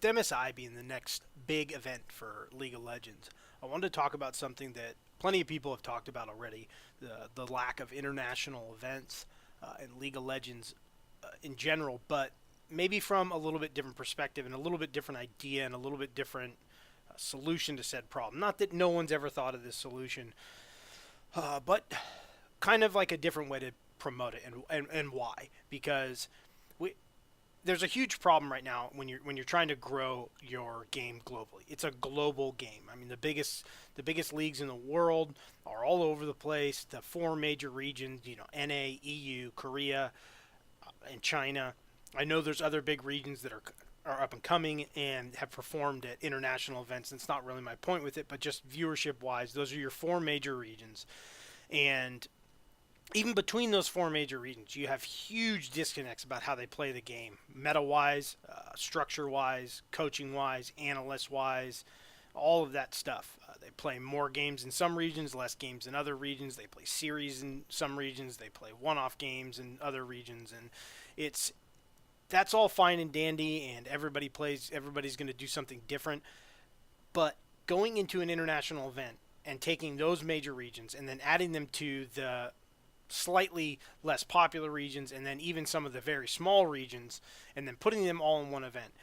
With MSI being the next big event for League of Legends, I wanted to talk about something that plenty of people have talked about already: the lack of international events in League of Legends in general, but maybe from a little bit different perspective and a little bit different idea and a little bit different solution to said problem. Not that no one's ever thought of this solution, but kind of like a different way to promote it and why. Because we there's a huge problem right now when you're trying to grow your game globally. It's a global game. I mean, the biggest leagues in the world are all over the place. The four major regions, NA, EU, Korea, and China. I know there's other big regions that are up and coming and have performed at international events. And it's not really my point with it, but just viewership wise, those are your four major regions. And even between those four major regions, you have huge disconnects about how they play the game, meta-wise, structure-wise, coaching-wise, analyst-wise, all of that stuff. They play more games in some regions, less games in other regions. They play series in some regions. They play one-off games in other regions, and that's all fine and dandy. And everybody's going to do something different. But going into an international event and taking those major regions and then adding them to the slightly less popular regions and then even some of the very small regions and then putting them all in one event.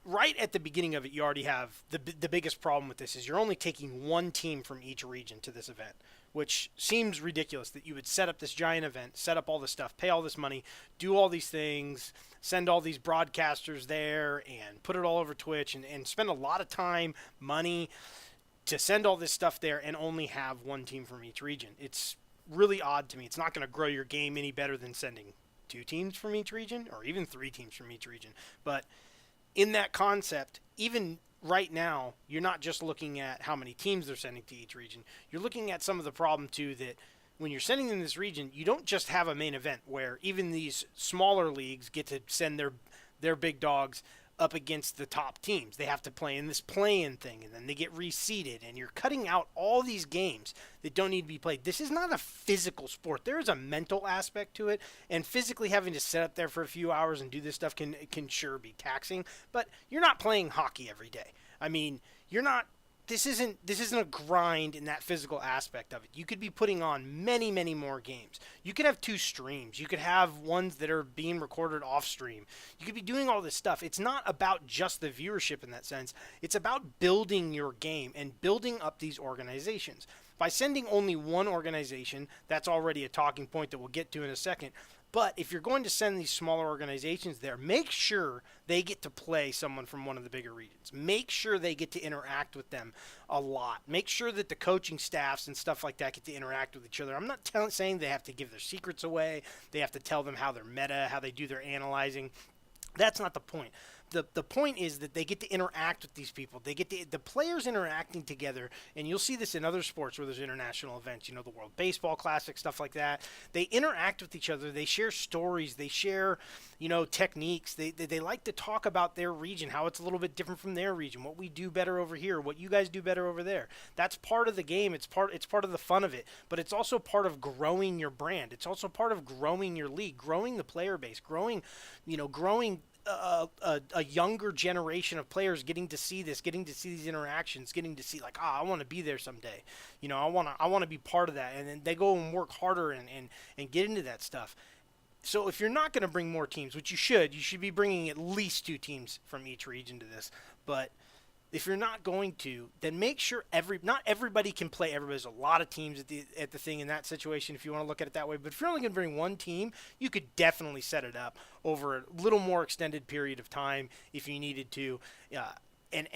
Right at the beginning of it, you already have the biggest problem with this is you're only taking one team from each region to this event, which seems ridiculous that you would set up this giant event, set up all this stuff, pay all this money, do all these things, send all these broadcasters there and put it all over Twitch and spend a lot of time, money to send all this stuff there and only have one team from each region. It's really odd to me. It's not going to grow your game any better than sending two teams from each region or even three teams from each region. But in that concept, even right now, you're not just looking at how many teams they're sending to each region. You're looking at some of the problem, too, that when you're sending them this region, you don't just have a main event where even these smaller leagues get to send their big dogs up against the top teams. They have to play in this play-in thing, and then they get reseeded, and you're cutting out all these games that don't need to be played. This is not a physical sport. There is a mental aspect to it, and physically having to sit up there for a few hours and do this stuff can sure be taxing, but you're not playing hockey every day. I mean, you're not this isn't a grind in that physical aspect of it. You could be putting on many, many more games. You could have two streams. You could have ones that are being recorded off stream. You could be doing all this stuff. It's not about just the viewership in that sense. It's about building your game and building up these organizations. By sending only one organization, that's already a talking point that we'll get to in a second. But if you're going to send these smaller organizations there, make sure they get to play someone from one of the bigger regions. Make sure they get to interact with them a lot. Make sure that the coaching staffs and stuff like that get to interact with each other. I'm not saying they have to give their secrets away. They have to tell them how they're meta, how they do their analyzing. That's not the point. The point is that they get to interact with these people. They get the players interacting together, and you'll see this in other sports where there's international events, the World Baseball Classic, stuff like that. They interact with each other. They share stories. They share, techniques. They like to talk about their region, how it's a little bit different from their region, what we do better over here, what you guys do better over there. That's part of the game. It's part of the fun of it, but it's also part of growing your brand. It's also part of growing your league, growing the player base, growing a younger generation of players getting to see this, getting to see these interactions, getting to see I want to be there someday. I want to be part of that, and then they go and work harder and get into that stuff. So if you're not going to bring more teams, which you should be bringing at least two teams from each region to this. But if you're not going to, then make sure not everybody can play everybody. There's a lot of teams at the thing in that situation if you want to look at it that way. But if you're only going to bring one team, you could definitely set it up over a little more extended period of time if you needed to. And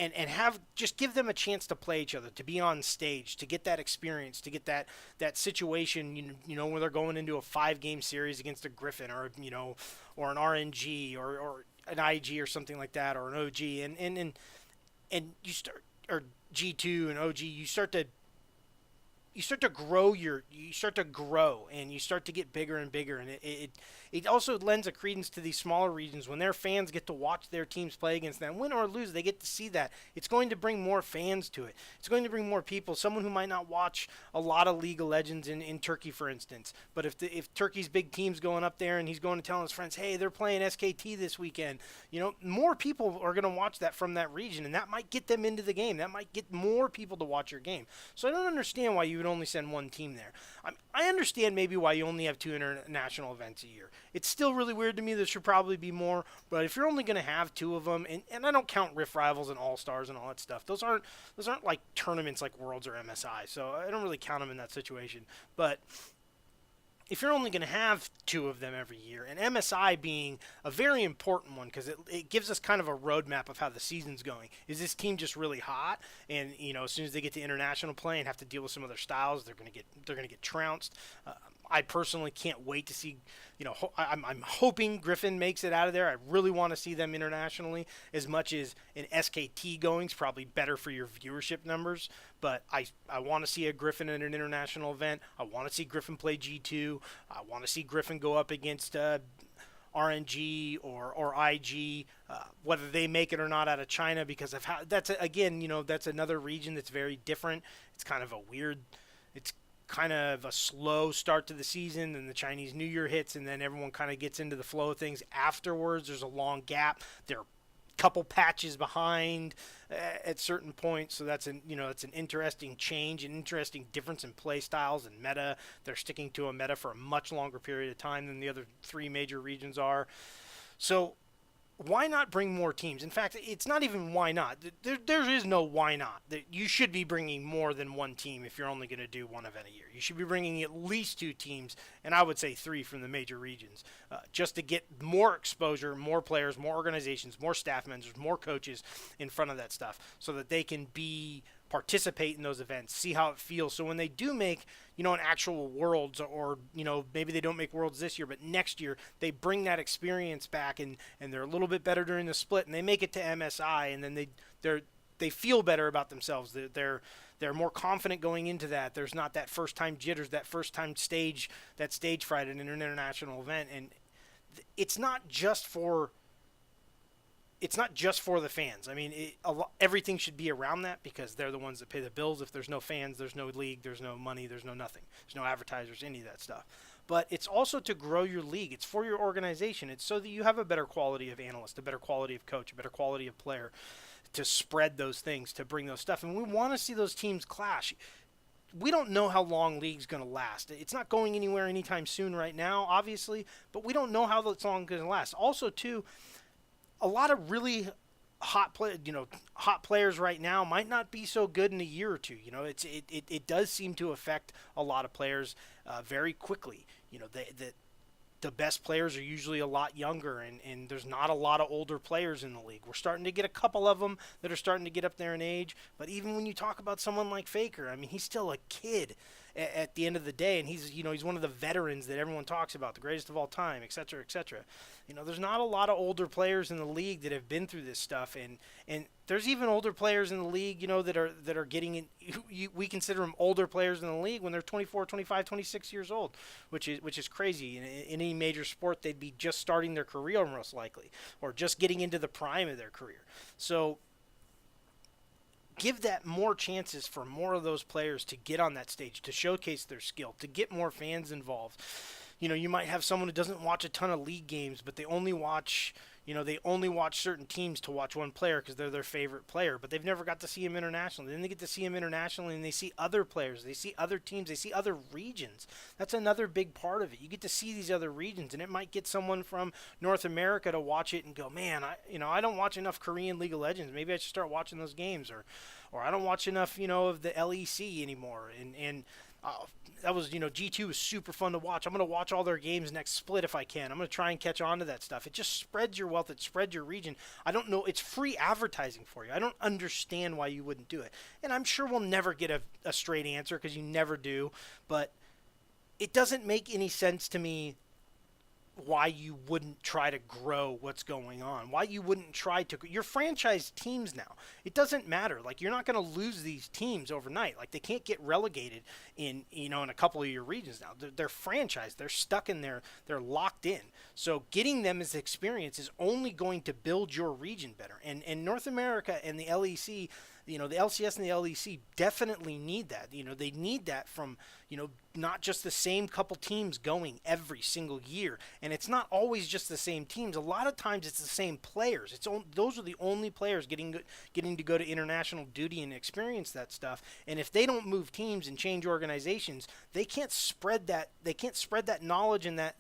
just give them a chance to play each other, to be on stage, to get that experience, to get that situation, where they're going into a 5-game series against a Griffin or an RNG or an IG or something like that, or an OG, and you start, or G2 and OG, you start to you start to grow and you start to get bigger and bigger, and it also lends a credence to these smaller regions when their fans get to watch their teams play against them, win or lose. They get to see that. It's going to bring more fans to it. It's going to bring more people, someone who might not watch a lot of League of Legends in Turkey, for instance, but if Turkey's big team's going up there and he's going to tell his friends, hey, they're playing SKT this weekend, more people are going to watch that from that region, and that might get them into the game. That might get more people to watch your game. So I don't understand why you would only send one team there. I understand maybe why you only have 2 international events a year. It's still really weird to me. There should probably be more. But if you're only going to have 2 of them, and I don't count Rift Rivals and All Stars and all that stuff. Those aren't like tournaments like Worlds or MSI. So I don't really count them in that situation. But if you're only going to have 2 of them every year, and MSI being a very important one because it gives us kind of a roadmap of how the season's going. Is this team just really hot? And as soon as they get to international play and have to deal with some other styles, they're going to get trounced. I personally can't wait to see. I'm hoping Griffin makes it out of there. I really want to see them internationally. As much as an SKT going is probably better for your viewership numbers, but I want to see a Griffin in an international event. I want to see Griffin play G2. I want to see Griffin go up against RNG or IG, whether they make it or not out of China, because of how that's another region that's very different. It's kind of a slow start to the season, and the Chinese New Year hits, and then everyone kind of gets into the flow of things afterwards. There's a long gap. They're a couple patches behind at certain points, so it's an interesting change, an interesting difference in play styles and meta. They're sticking to a meta for a much longer period of time than the other 3 major regions are. So why not bring more teams? In fact, it's not even why not. There is no why not. You should be bringing more than 1 team if you're only going to do 1 event a year. You should be bringing at least 2 teams, and I would say 3 from the major regions, just to get more exposure, more players, more organizations, more staff members, more coaches in front of that stuff, so that they can participate in those events, see how it feels. So when they do make, an actual Worlds, or, maybe they don't make Worlds this year, but next year they bring that experience back, and they're a little bit better during the split, and they make it to MSI, and then they feel better about themselves. They're more confident going into that. There's not that first time jitters, that first time stage fright at an international event, and it's not just for the fans. I mean, everything should be around that, because they're the ones that pay the bills. If there's no fans, there's no league, there's no money, there's no nothing. There's no advertisers, any of that stuff. But it's also to grow your league. It's for your organization. It's so that you have a better quality of analyst, a better quality of coach, a better quality of player, to spread those things, to bring those stuff. And we want to see those teams clash. We don't know how long league's going to last. It's not going anywhere anytime soon right now, obviously, but we don't know how long it's going to last. Also, too, a lot of really hot players right now might not be so good in a year or 2. It does seem to affect a lot of players very quickly. The best players are usually a lot younger, and there's not a lot of older players in the league. We're starting to get a couple of them that are starting to get up there in age, but even when you talk about someone like Faker, I mean, he's still a kid at the end of the day, and he's one of the veterans that everyone talks about, the greatest of all time, et cetera, et cetera. There's not a lot of older players in the league that have been through this stuff, and there's even older players in the league, that are getting in. We consider them older players in the league when they're 24, 25, 26 years old, which is crazy. In any major sport, they'd be just starting their career most likely, or just getting into the prime of their career. So give that more chances for more of those players to get on that stage, to showcase their skill, to get more fans involved. You might have someone who doesn't watch a ton of league games, but they only watch certain teams to watch one player because they're their favorite player, but they've never got to see him internationally. Then they get to see him internationally, and they see other players, they see other teams, they see other regions. That's another big part of it. You get to see these other regions, and it might get someone from North America to watch it and go, man, I don't watch enough Korean League of Legends. Maybe I should start watching those games, or I don't watch enough, of the LEC anymore, and that was, G2 was super fun to watch. I'm going to watch all their games next split if I can. I'm going to try and catch on to that stuff. It just spreads your wealth. It spreads your region. I don't know. It's free advertising for you. I don't understand why you wouldn't do it. And I'm sure we'll never get a straight answer, because you never do. But it doesn't make any sense to me why you wouldn't try to grow what's going on, why you wouldn't try to. Your franchise teams now, it doesn't matter. Like, you're not going to lose these teams overnight. Like, they can't get relegated in, in a couple of your regions now. They're franchised. They're stuck in there. They're locked in. So getting them as experience is only going to build your region better. And North America and the LEC, the LCS and the LEC definitely need that. They need that from, not just the same couple teams going every single year. And it's not always just the same teams. A lot of times it's the same players. Those are the only players getting to go to international duty and experience that stuff. And if they don't move teams and change organizations, they can't spread that. They can't spread that knowledge and that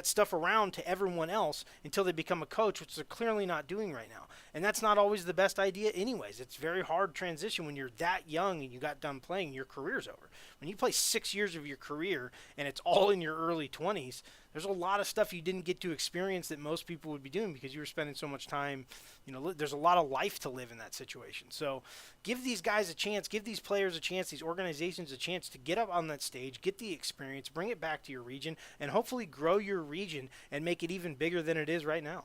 stuff around to everyone else until they become a coach, which they're clearly not doing right now. And that's not always the best idea anyways. It's very hard transition when you're that young and you got done playing, your career's over. When you play 6 years of your career and it's all in your early 20s, there's a lot of stuff you didn't get to experience that most people would be doing because you were spending so much time. There's a lot of life to live in that situation. So give these guys a chance, give these players a chance, these organizations a chance to get up on that stage, get the experience, bring it back to your region, and hopefully grow your region and make it even bigger than it is right now.